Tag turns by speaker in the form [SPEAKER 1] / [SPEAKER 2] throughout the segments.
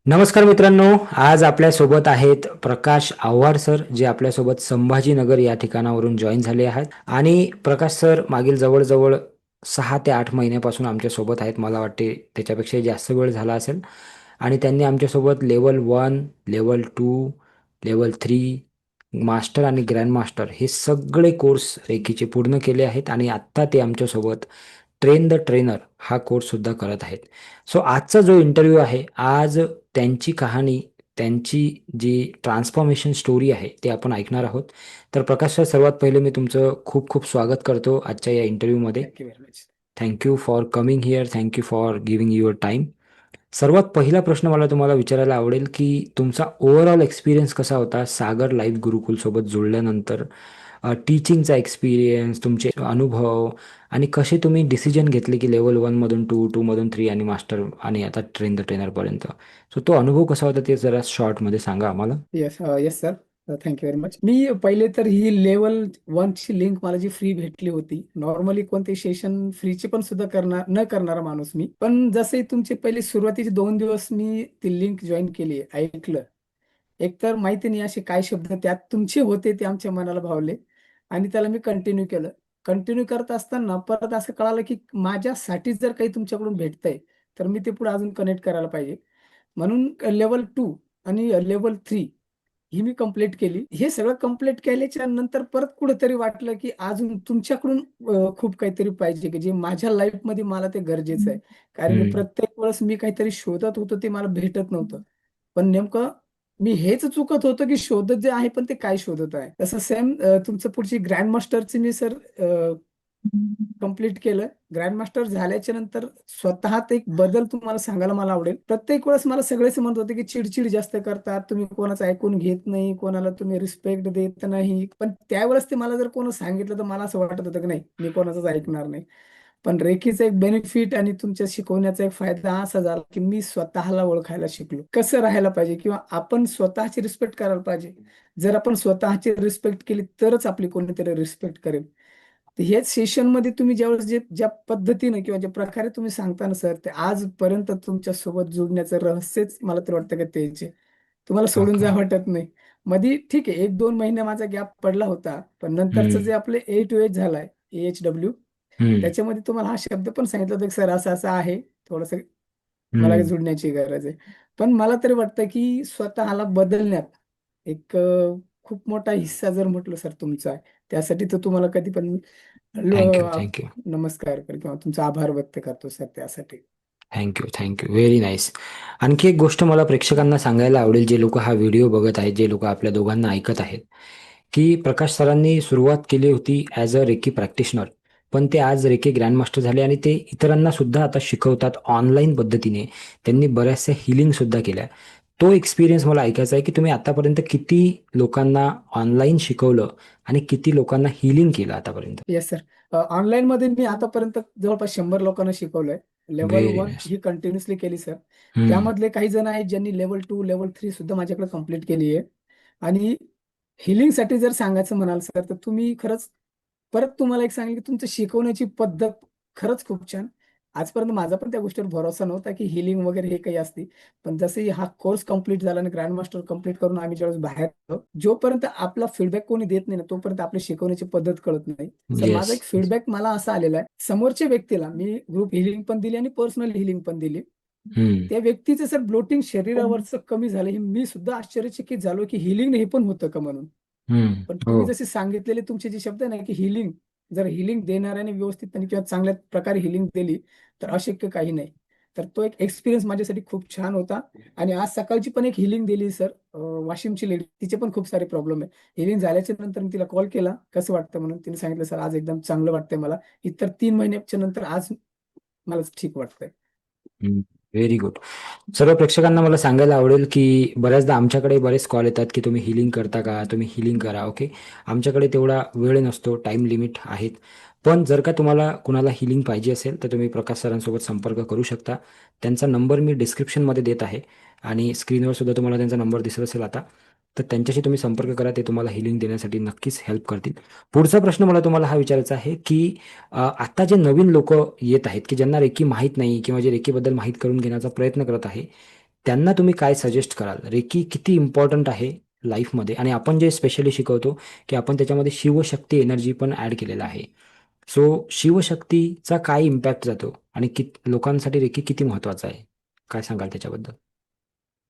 [SPEAKER 1] नमस्कार मित्रांनो. आज आपल्यासोबत आहेत प्रकाश आव्हाड सर, जे आपल्यासोबत संभाजीनगर या ठिकाणावरून जॉईन झाले आहेत. आणि प्रकाश सर मागील जवळजवळ 6 ते 8 महिन्यापासून आमच्यासोबत आहेत. मला वाटते त्याच्यापेक्षा जास्त वेळ झाला असेल. आणि त्यांनी आमच्यासोबत लेवल 1, लेवल 2, लेवल 3, मास्टर आणि ग्रँड मास्टर हे सगळे कोर्स रेकीचे पूर्ण केले आहेत. आणि आत्ता ते आमच्यासोबत ट्रेन द ट्रेनर हा कोर्स सुद्धा करत आहेत. सो आजचा जो इंटरव्ह्यू आहे, आज त्यांची कहाणी, त्यांची जी ट्रान्सफॉर्मेशन स्टोरी आहे ते आपण ऐकणार आहोत. तर प्रकाश सर, सर्वात पहिले मी तुमचं खूप खूप स्वागत करतो आजच्या या इंटरव्ह्यूमध्ये.
[SPEAKER 2] Thank you very much.
[SPEAKER 1] Thank you for coming here. Thank you for giving your time. सर्वात पहिला प्रश्न मला तुम्हाला विचारायला आवडेल की तुमचा ओव्हरऑल एक्सपिरियन्स कसा होता सागर लाईफ गुरुकुल सोबत जुळल्यानंतर. टीचिंगचा एक्सपिरियन्स, तुमचे अनुभव, आणि कसे तुम्ही डिसिजन घेतले की लेवल 1 मधून 2, 2 मधून 3 आणि मास्टर आणि आता ट्रेन द ट्रेनर पर्यंत. सो तो अनुभव कसा होता ते जरा शॉर्ट मध्ये सांगा आम्हाला.
[SPEAKER 2] Yes yes sir. Thank you very much. मी पहिले तर ही लेवल 1 ची लिंक मला जी फ्री भेटली होती. नॉर्मली कोणते सेशन फ्रीचे पण सुद्धा न करणारा माणूस मी, पण जसे तुमचे पहिले सुरुवातीचे 2 दिवस मी ती लिंक जॉईन केली, ऐकलं. एकतर माहिती नाही असे काय शब्द त्यात तुमचे होते ते आमच्या मनाला भावले आणि त्याला मी कंटिन्यू केलं. कंटिन्यू करत असताना परत असं कळालं की माझ्यासाठी जर काही तुमच्याकडून भेटतंय तर मी ते पुढे अजून कनेक्ट करायला पाहिजे. म्हणून लेवल 2 आणि लेवल 3 ही मी कंप्लीट केली. हे सगळं कंप्लीट केल्याच्या नंतर परत कुठेतरी वाटलं की अजून तुमच्याकडून खूप काहीतरी पाहिजे की जे माझ्या लाईफमध्ये मला ते गरजेचं आहे. कारण
[SPEAKER 1] हम्म.
[SPEAKER 2] प्रत्येक वेळेस मी काहीतरी शोधत होतो ते मला भेटत नव्हतं. पण नेमकं मी हेच चुकत होतं की शोधत जे आहे पण ते काय शोधत आहे. तसं सेम तुमचं पुढची ग्रँड मास्टरची मी सर कंप्लीट केलं. ग्रँड मास्टर झाल्याच्या नंतर स्वतःत एक बदल तुम्हाला सांगायला मला आवडेल. प्रत्येक वेळेस मला सगळेच म्हणत होते, की चिड जास्त करतात, तुम्ही कोणाचं ऐकून घेत नाही, कोणाला तुम्ही रिस्पेक्ट देत नाही. पण त्यावेळेस ते मला जर कोणी सांगितलं, तर मला असं वाटत होतं, की नाही, मी कोणाचंच ऐकणार नाही. पण रेकीचा एक बेनिफिट आणि तुमच्या शिकवण्याचा एक फायदा असा झाला, की मी स्वतःला ओळखायला शिकलो. कसं राहायला पाहिजे किंवा आपण स्वतःची रिस्पेक्ट करायला पाहिजे. जर आपण स्वतःची रिस्पेक्ट केली, तरच आपली कोणीतरी रिस्पेक्ट करेल. तर हेच सेशनमध्ये तुम्ही ज्यावेळेस ज्या पद्धतीने किंवा ज्या प्रकारे तुम्ही सांगता ना सर, ते आजपर्यंत तुमच्या सोबत जुडण्याचं रहस्यच मला तर वाटतं का तेच आहे. तुम्हाला सोडून
[SPEAKER 1] ओके.
[SPEAKER 2] जा वाटत नाही. मध्ये ठीक आहे 1-2 महिने माझा गॅप पडला होता. पण नंतरचं
[SPEAKER 1] हम्म.
[SPEAKER 2] जे आपले ए टू एच झालाय, AHW,
[SPEAKER 1] हम्म.
[SPEAKER 2] त्याच्यामध्ये तुम्हाला हा शब्द पण सांगितलं होतं की सर असं-असं आहे. थोडंसं मला
[SPEAKER 1] हम्म.
[SPEAKER 2] जुडण्याची गरज आहे. पण मला तरी वाटतं की स्वतःला बदलण्यात एक खूप मोठा हिस्सा जर म्हटलं सर तुमचा आहे. त्यासाठी तर तुम्हाला कधी पण
[SPEAKER 1] थँक्यू.
[SPEAKER 2] Low
[SPEAKER 1] thank you.
[SPEAKER 2] नमस्कार कर किंवा तुमचा आभार व्यक्त करतो सर त्यासाठी.
[SPEAKER 1] थँक्यू. थँक्यू. Very nice. आणखी एक गोष्ट मला प्रेक्षकांना सांगायला आवडेल, जे लोक हा व्हिडिओ बघत आहेत, जे लोक आपल्या दोघांना ऐकत आहेत, की प्रकाश सरांनी सुरुवात केली होती ॲज अ रेकी प्रॅक्टिशनर. पण ते आज रेकी ग्रँडमास्टर झाले आणि ते इतरांना सुद्धा आता शिकवतात ऑनलाईन पद्धतीने. त्यांनी बऱ्याचशा हिलिंग सुद्धा केल्या. तो एक्सपिरियन्स मला ऐकायचा आहे की तुम्ही आतापर्यंत किती लोकांना ऑनलाईन शिकवलं आणि किती लोकांना हिलिंग केलं आतापर्यंत.
[SPEAKER 2] Yes sir. ऑनलाईनमध्ये मी आतापर्यंत जवळपास 100 लोकांना शिकवलंय. Level
[SPEAKER 1] very
[SPEAKER 2] 1
[SPEAKER 1] nice.
[SPEAKER 2] ही कंटिन्युअसली केली सर.
[SPEAKER 1] हम्म.
[SPEAKER 2] त्यामधले काही जण आहेत ज्यांनी लेव्हल 2, लेव्हल 3 सुद्धा माझ्याकडे कंप्लीट केली आहे. आणि हिलिंगसाठी जर सांगायचं म्हणाल सर, तर तुम्ही खरंच परत तुम्हाला एक सांगेल, की तुमचं शिकवण्याची पद्धत खरंच खूप छान. आजपर्यंत माझा पण त्या गोष्टीवर भरोसा नव्हता, की हिलिंग वगैरे हे काही असते. पण जसंही हा कोर्स कंप्लीट झाला आणि ग्रँड मास्टर कंप्लीट करून आम्ही ज्यावेळेस बाहेर आलो, जोपर्यंत आपला फीडबॅक कोणी देत नाही ना, तोपर्यंत आपली शिकवण्याची पद्धत कळत नाही. Sir
[SPEAKER 1] yes.
[SPEAKER 2] माझा एक फीडबॅक मला असा आलेला आहे, समोरच्या व्यक्तीला मी ग्रुप हिलिंग पण दिली आणि पर्सनल हिलिंग पण दिली.
[SPEAKER 1] हम्म.
[SPEAKER 2] त्या व्यक्तीचं सर ब्लोटिंग शरीरावरचं कमी झालं, हे मी सुद्धा आश्चर्यचकित झालो, की हिलिंग हे पण होतं का म्हणून.
[SPEAKER 1] हम्म.
[SPEAKER 2] पण
[SPEAKER 1] हो.
[SPEAKER 2] तुम्ही जसे सांगितलेले तुमचे जे शब्द आहे ना, की हिलिंग, जर हिलिंग देणाऱ्याने व्यवस्थितपणे किंवा चांगल्या प्रकारे हिलिंग दिली, तर अशक्य काही नाही. तर तो एक एक्सपिरियन्स माझ्यासाठी खूप छान होता. आणि आज सकाळची पण एक हिलिंग दिली सर, वाशिमची लेडी, तिचे पण खूप सारे प्रॉब्लेम आहे. हिलिंग झाल्याच्या नंतर मी तिला कॉल केला, कसं वाटतं म्हणून. तिने सांगितलं, "सर आज एकदम चांगलं वाटतंय मला. इतर 3 महिन्याच्या नंतर आज मला ठीक वाटतंय."
[SPEAKER 1] Very good. सर्व प्रेक्षकांना मला सांगायला आवडेल की बऱ्याचदा आमच्याकडे बरेच कॉल येतात की तुम्ही हिलिंग करता का, तुम्ही हिलिंग करा. ओके. आमच्याकडे तेवढा वेळ नसतो, टाइम लिमिट आहेत. पण जर का तुम्हाला कुणाला हिलिंग पाहिजे असेल तर तुम्ही प्रकाश सरांसोबत संपर्क करू शकता. त्यांचा नंबर मी डिस्क्रिप्शनमध्ये देत आहे आणि स्क्रीनवर सुद्धा तुम्हाला त्यांचा नंबर दिसत असेल आता. तर त्यांच्याशी तुम्ही संपर्क करा, ते तुम्हाला हिलिंग देण्यासाठी नक्कीच हेल्प करतील. पुढचा प्रश्न मला तुम्हाला हा विचारायचा आहे की आता जे नवीन लोक येत आहेत की ज्यांना रेकी माहीत नाही किंवा जे रेकीबद्दल माहीत करून घेण्याचा प्रयत्न करत आहे, त्यांना तुम्ही काय सजेस्ट कराल? रेकी किती इम्पॉर्टंट आहे लाईफमध्ये, आणि आपण जे स्पेशली शिकवतो की आपण त्याच्यामध्ये शिवशक्ती एनर्जी पण ऍड केलेला आहे. सो शिवशक्तीचा काय इम्पॅक्ट जातो आणि लोकांसाठी रेकी किती महत्वाचा आहे, काय सांगाल त्याच्याबद्दल?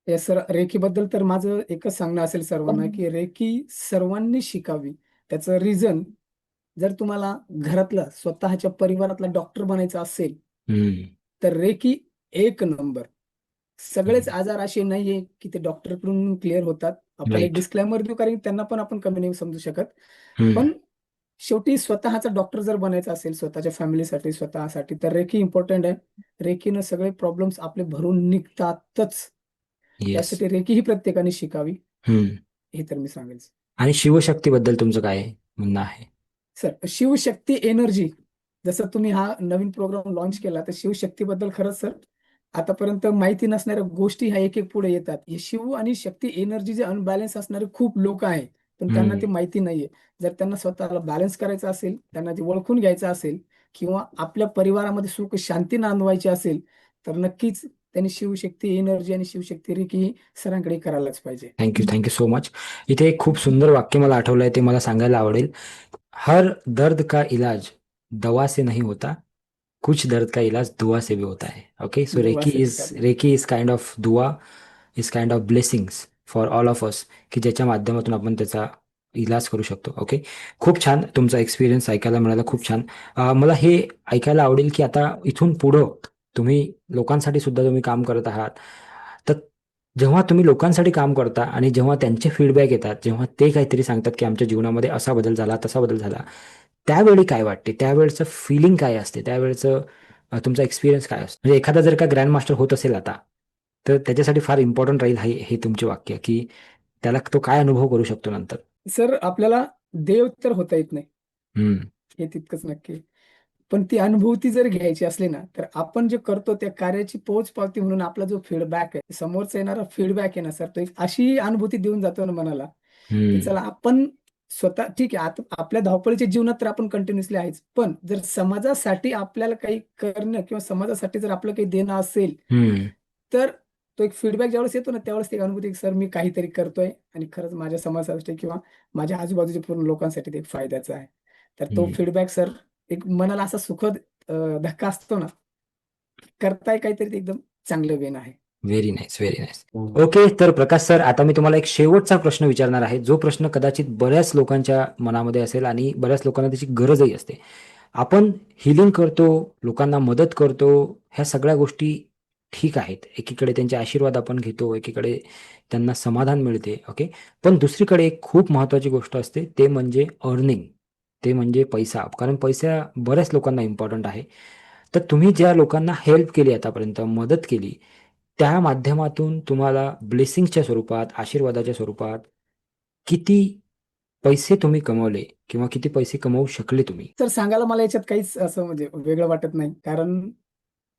[SPEAKER 2] येस सर, रेकीबद्दल तर माझं एकच सांगणं असेल सर्वांना की रेकी सर्वांनी शिकावी. त्याचं रिझन, जर तुम्हाला घरातला स्वतःच्या परिवारातला डॉक्टर बनायचं असेल
[SPEAKER 1] हम्म.
[SPEAKER 2] तर रेकी एक नंबर. सगळेच
[SPEAKER 1] हम्म.
[SPEAKER 2] आजार असे नाहीये की ते डॉक्टरकडून क्लिअर होतात. आपण एक
[SPEAKER 1] राईट.
[SPEAKER 2] डिस्क्लेमर देऊ, कारण की त्यांना पण आपण कमी नाही समजू शकत.
[SPEAKER 1] हम्म.
[SPEAKER 2] पण शेवटी स्वतःचा डॉक्टर जर बनायचा असेल स्वतःच्या फॅमिलीसाठी, स्वतःसाठी, तर रेकी इम्पॉर्टंट आहे. रेकीनं सगळे प्रॉब्लेम्स आपले भरून निघतातच.
[SPEAKER 1] येस.
[SPEAKER 2] त्यासाठी रेकी ही प्रत्येकाने शिकावी,
[SPEAKER 1] हम्म.
[SPEAKER 2] हे तर मी सांगेल.
[SPEAKER 1] आणि शिवशक्तीबद्दल तुमचं काय म्हणणं आहे?
[SPEAKER 2] सर, शिवशक्ती एनर्जी, जसं तुम्ही हा नवीन प्रोग्राम लॉन्च केला, तर शिवशक्तीबद्दल खरंच सर आतापर्यंत माहिती नसणाऱ्या गोष्टी ह्या एक एक पुढे येतात. हे शिव आणि शक्ती एनर्जी जे अनबॅलन्स असणारे खूप लोक आहेत, पण त्यांना ते
[SPEAKER 1] हम्म.
[SPEAKER 2] माहिती नाहीये. जर त्यांना स्वतःला बॅलन्स करायचं असेल, त्यांना ते ओळखून घ्यायचं असेल, किंवा आपल्या परिवारामध्ये सुख शांती नांदवायची असेल, तर नक्कीच त्यांनी शिवशक्ती एनर्जी आणि शिवशक्ती रेकी सरांकडे करायलाच पाहिजे.
[SPEAKER 1] Thank you, thank you so much. इथे एक खूप सुंदर वाक्य मला आठवलंय, ते मला सांगायला आवडेल. हर दर्द का इलाज दवा से नहीं होता, कुछ दर्द का इलाज दुआ से भी होता है. ओके, सो
[SPEAKER 2] दुआ
[SPEAKER 1] रेकी
[SPEAKER 2] से भी
[SPEAKER 1] इज
[SPEAKER 2] करना.
[SPEAKER 1] रेकी इज काइंड ऑफ दुआ, is kind of blessings for all of us, की ज्याच्या माध्यमातून आपण त्याचा इलाज करू शकतो. ओके, खूप छान तुमचा एक्सपिरियन्स ऐकायला मिळाला, खूप छान. मला हे ऐकायला आवडेल की आता इथून पुढं तुम्ही लोकांसाठी सुद्धा तुम्ही काम करत आहात. तर जेव्हा तुम्ही लोकांसाठी काम करता आणि जेव्हा त्यांचे फीडबॅक येतात, जेव्हा ते काहीतरी सांगतात की आमच्या जीवनामध्ये असा बदल झाला, तसा बदल झाला, त्यावेळी काय वाटते? त्यावेळचं फिलिंग काय असते? त्यावेळचं तुमचा एक्सपिरियन्स काय असतो? म्हणजे एखादा जर का ग्रँड मास्टर होत असेल आता, तर त्याच्यासाठी फार इम्पॉर्टंट राहील हे हे तुमचे वाक्य, की त्याला तो काय अनुभव करू शकतो नंतर.
[SPEAKER 2] सर, आपल्याला देव तर होता येत नाही,
[SPEAKER 1] हम्म.
[SPEAKER 2] हे तितकंच नक्की. पण ती अनुभूती जर घ्यायची असली ना, तर आपण जे करतो त्या कार्याची पोच पावती म्हणून आपला जो फीडबॅक आहे, समोरचा येणारा फीडबॅक आहे ना सर, तो एक अशी अनुभूती देऊन जातो ना मनाला, की
[SPEAKER 1] हम्म.
[SPEAKER 2] चला आपण स्वतः ठीक आहे. आता आपल्या धावपळीच्या जीवनात तर आपण कंटिन्युअसली आहेच, पण जर समाजासाठी आपल्याला काही करणं किंवा समाजासाठी जर आपलं काही देणं असेल,
[SPEAKER 1] हम्म.
[SPEAKER 2] तर तो एक फीडबॅक ज्यावेळेस येतो ना, त्यावेळेस ती एक अनुभूती, सर मी काहीतरी करतोय आणि खरंच माझ्या समाजासाठी किंवा माझ्या आजूबाजूच्या पूर्ण लोकांसाठी ते एक फायद्याचं आहे. तर तो
[SPEAKER 1] हम्म.
[SPEAKER 2] फीडबॅक सर, एक मनाला असा सुखद धक्का असतो ना, करताय काहीतरी ते एकदम चांगलं वेन आहे.
[SPEAKER 1] Very nice, very nice. Okay, तर प्रकाश सर, आता मी तुम्हाला एक शेवटचा प्रश्न विचारणार आहे, जो प्रश्न कदाचित बऱ्याच लोकांच्या मनामध्ये असेल आणि बऱ्याच लोकांना त्याची गरजही असते. आपण हिलिंग करतो, लोकांना मदत करतो, ह्या सगळ्या गोष्टी ठीक आहेत. एकीकडे त्यांचे आशीर्वाद आपण घेतो, एकीकडे त्यांना समाधान मिळते. ओके, पण दुसरीकडे एक खूप महत्वाची गोष्ट असते, ते म्हणजे अर्निंग, ते म्हणजे पैसा. कारण पैसा बऱ्याच लोकांना इम्पॉर्टंट आहे. तर तुम्ही ज्या लोकांना हेल्प केली, आतापर्यंत मदत केली, त्या माध्यमातून तुम्हाला ब्लेसिंगच्या स्वरूपात, आशीर्वादाच्या स्वरूपात किती पैसे तुम्ही कमवले किंवा किती पैसे कमवू शकले तुम्ही?
[SPEAKER 2] तर सांगायला मला याच्यात काहीच असं म्हणजे वेगळं वाटत नाही, कारण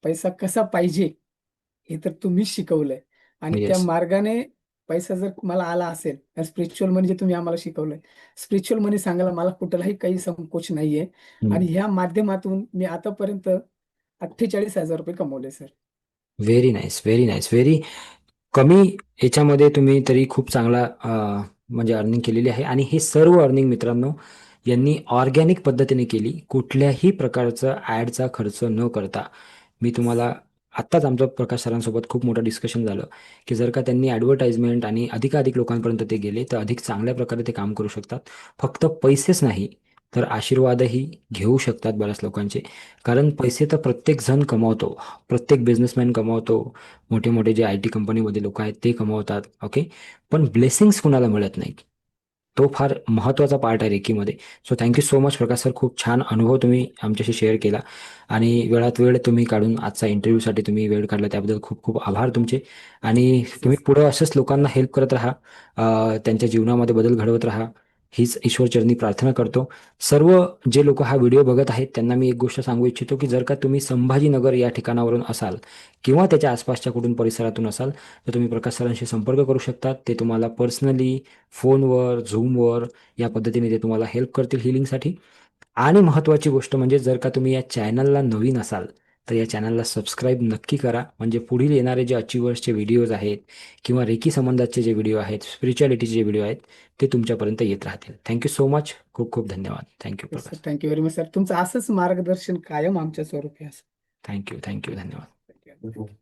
[SPEAKER 2] पैसा कसा पाहिजे हे तर तुम्हीच शिकवलंय. आणि त्या
[SPEAKER 1] येस.
[SPEAKER 2] मार्गाने पैसा जर मला आला असेल, तर स्पिरिच्युअल मनी जे तुम्ही आम्हाला शिकवलंय, स्पिरिच्युअल मनी सांगायला मला कुठलाही काही संकोच नाहीये. आणि ह्या माध्यमातून मी आतापर्यंत 48,000 रुपये कमवले sir.
[SPEAKER 1] Very nice, very nice, very कमी याच्यामध्ये तुम्ही तरी खूप चांगला म्हणजे अर्निंग केलेली आहे. आणि हे सर्व अर्निंग मित्रांनो, यांनी ऑर्गॅनिक पद्धतीने केली, कुठल्याही प्रकारचा ॲडचा खर्च न करता. मी तुम्हाला आत्ताच आमचं प्रकाश सरांसोबत खूप मोठं डिस्कशन झालं, की जर का त्यांनी ॲडव्हर्टाइजमेंट आणि अधिकाधिक लोकांपर्यंत ते गेले, तर अधिक चांगल्या प्रकारे ते काम करू शकतात. फक्त पैसेच नाही, तर आशीर्वादही घेऊ शकतात बऱ्याच लोकांचे. कारण पैसे तर प्रत्येक जण कमावतो, प्रत्येक बिझनेसमॅन कमावतो, मोठे मोठे जे IT कंपनीमध्ये लोक आहेत ते कमवतात. ओके, पण ब्लेसिंग्स कुणाला मिळत नाही, तो फार महत्त्वाचा पार्ट आहे रेकीमध्ये. सो थँक्यू सो मच प्रकाश सर, खूप छान अनुभव तुम्ही आमच्याशी शेअर केला, आणि वेळात वेळ तुम्ही काढून आजचा इंटरव्ह्यूसाठी तुम्ही वेळ काढला, त्याबद्दल खूप खूप आभार तुमचे. आणि तुम्ही पुढं असंच लोकांना हेल्प करत राहा, त्यांच्या जीवनामध्ये बदल घडवत राहा, हीच ईश्वरचरणी प्रार्थना करतो. सर्व जे लोक हा व्हिडिओ बघत आहेत त्यांना मी एक गोष्ट सांगू इच्छितो, की जर का तुम्ही संभाजीनगर या ठिकाणावरून असाल किंवा त्याच्या आसपासच्या कुठून परिसरातून असाल, तर तुम्ही प्रकाश सरांशी संपर्क करू शकता. ते तुम्हाला पर्सनली फोनवर, झूमवर या पद्धतीने ते तुम्हाला हेल्प करतील हिलिंगसाठी. आणि महत्त्वाची गोष्ट म्हणजे, जर का तुम्ही या चॅनलला नवीन असाल, तर या चॅनलला सबस्क्राईब नक्की करा, म्हणजे पुढील येणारे जे अचिव्हर्सचे व्हिडिओज आहेत किंवा रेकी संबंधाचे जे व्हिडिओ आहेत, स्पिरिच्युअलिटीचे जे व्हिडिओ आहेत, ते तुमच्यापर्यंत येत राहतील. Thank you so much. खूप खूप धन्यवाद. Thank you
[SPEAKER 2] yes sir,
[SPEAKER 1] Prakash.
[SPEAKER 2] Thank you very much sir. तुमचं असंच मार्गदर्शन कायम आमच्या स्वरूपी असं.
[SPEAKER 1] थँक्यू धन्यवाद.
[SPEAKER 2] Thank you.